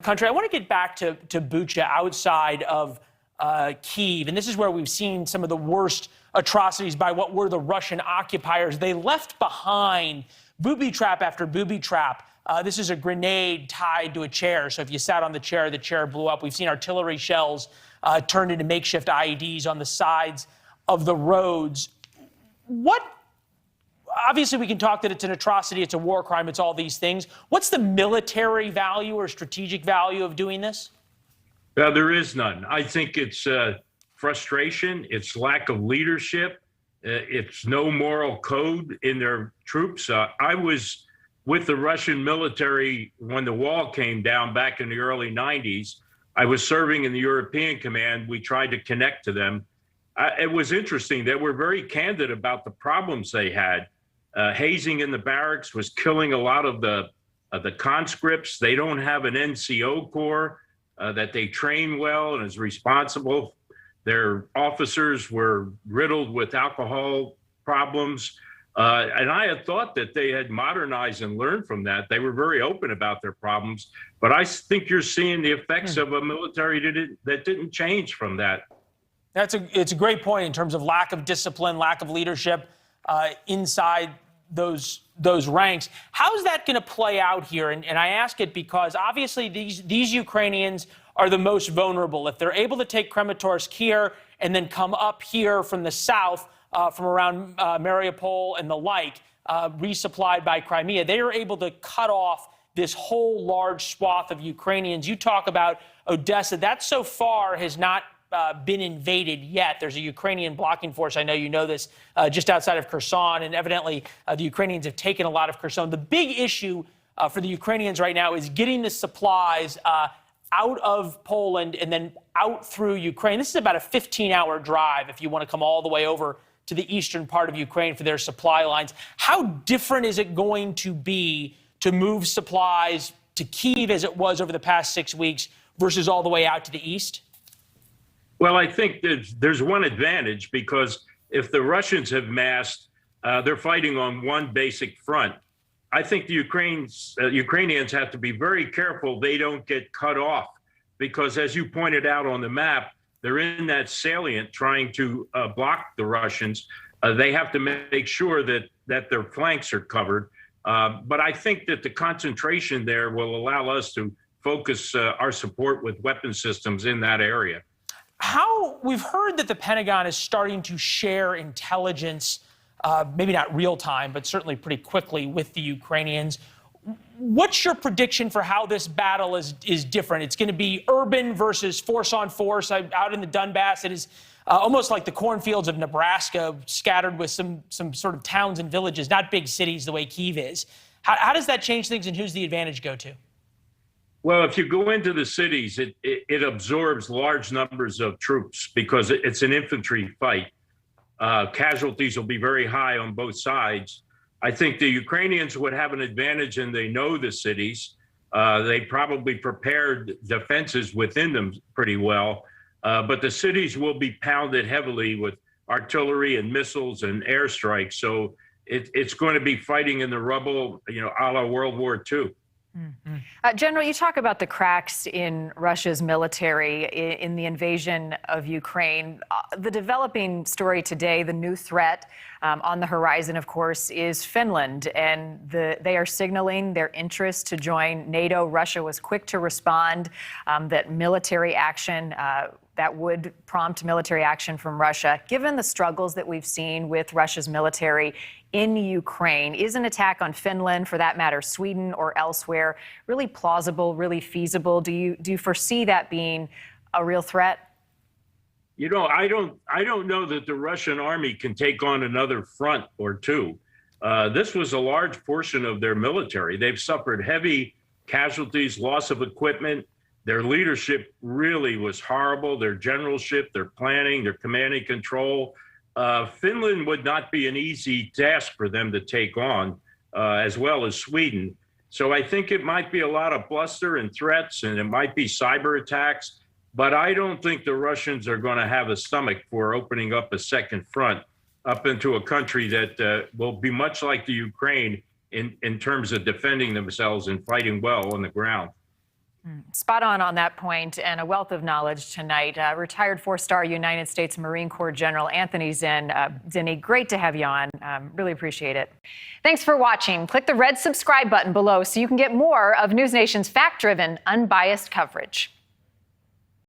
country. I want to get back to Bucha outside of Kyiv. And this is where we've seen some of the worst atrocities by what were the Russian occupiers. They left behind booby trap after booby trap. This is a grenade tied to a chair. So if you sat on the chair blew up. We've seen artillery shells turned into makeshift IEDs on the sides of the roads. Obviously, we can talk that it's an atrocity, it's a war crime, it's all these things. What's the military value or strategic value of doing this? There is none. I think it's frustration, it's lack of leadership, it's no moral code in their troops. I was with the Russian military when the wall came down back in the early 90s. I was serving in the European Command. We tried to connect to them. It was interesting. They were very candid about the problems they had. Hazing in the barracks was killing a lot of the conscripts. They don't have an NCO corps that they train well and is responsible. Their officers were riddled with alcohol problems. And I had thought that they had modernized and learned from that. They were very open about their problems. But I think you're seeing the effects of a military that didn't change from that. It's a great point in terms of lack of discipline, lack of leadership inside those ranks. How is that going to play out here? And I ask it because obviously these Ukrainians are the most vulnerable. If they're able to take Kramatorsk here and then come up here from the south, from around Mariupol and the like, resupplied by Crimea, they are able to cut off this whole large swath of Ukrainians. You talk about Odessa. That so far has not been invaded yet. There's a Ukrainian blocking force, I know you know this, just outside of Kherson, and evidently the Ukrainians have taken a lot of Kherson. The big issue for the Ukrainians right now is getting the supplies out of Poland and then out through Ukraine. This is about a 15-hour drive if you want to come all the way over to the eastern part of Ukraine for their supply lines. How different is it going to be to move supplies to Kyiv as it was over the past 6 weeks versus all the way out to the east? Well, I think there's one advantage, because if the Russians have massed, they're fighting on one basic front. I think the Ukrainians have to be very careful they don't get cut off, because as you pointed out on the map, they're in that salient trying to block the Russians. They have to make sure that their flanks are covered. But I think that the concentration there will allow us to focus our support with weapon systems in that area. We've heard that the Pentagon is starting to share intelligence, maybe not real time, but certainly pretty quickly with the Ukrainians. What's your prediction for how this battle is different? It's going to be urban versus force on force. Out in the Donbass, it is almost like the cornfields of Nebraska, scattered with some sort of towns and villages, not big cities the way Kyiv is. How does that change things, and who's the advantage go to? Well, if you go into the cities, it absorbs large numbers of troops because it's an infantry fight. Casualties will be very high on both sides. I think the Ukrainians would have an advantage, and they know the cities. They probably prepared defenses within them pretty well. But the cities will be pounded heavily with artillery and missiles and airstrikes. So it's going to be fighting in the rubble, a la World War II. General, you talk about the cracks in Russia's military in the invasion of Ukraine. The developing story today, the new threat on the horizon, of course, is Finland, and they are signaling their interest to join NATO. Russia was quick to respond that military action that would prompt military action from Russia. Given the struggles that we've seen with Russia's military in Ukraine, is an attack on Finland, for that matter, Sweden or elsewhere, really plausible, really feasible? Do you foresee that being a real threat? I don't know that the Russian army can take on another front or two. This was a large portion of their military. They've suffered heavy casualties, loss of equipment. Their leadership really was horrible. Their generalship, their planning, their command and control. Finland would not be an easy task for them to take on, as well as Sweden. So I think it might be a lot of bluster and threats, and it might be cyber attacks. But I don't think the Russians are going to have a stomach for opening up a second front up into a country that will be much like the Ukraine in terms of defending themselves and fighting well on the ground. Spot on that point, and a wealth of knowledge tonight. Retired 4-star United States Marine Corps General Anthony Zinni, great to have you on. Really appreciate it. Thanks for watching. Click the red subscribe button below so you can get more of NewsNation's fact-driven, unbiased coverage.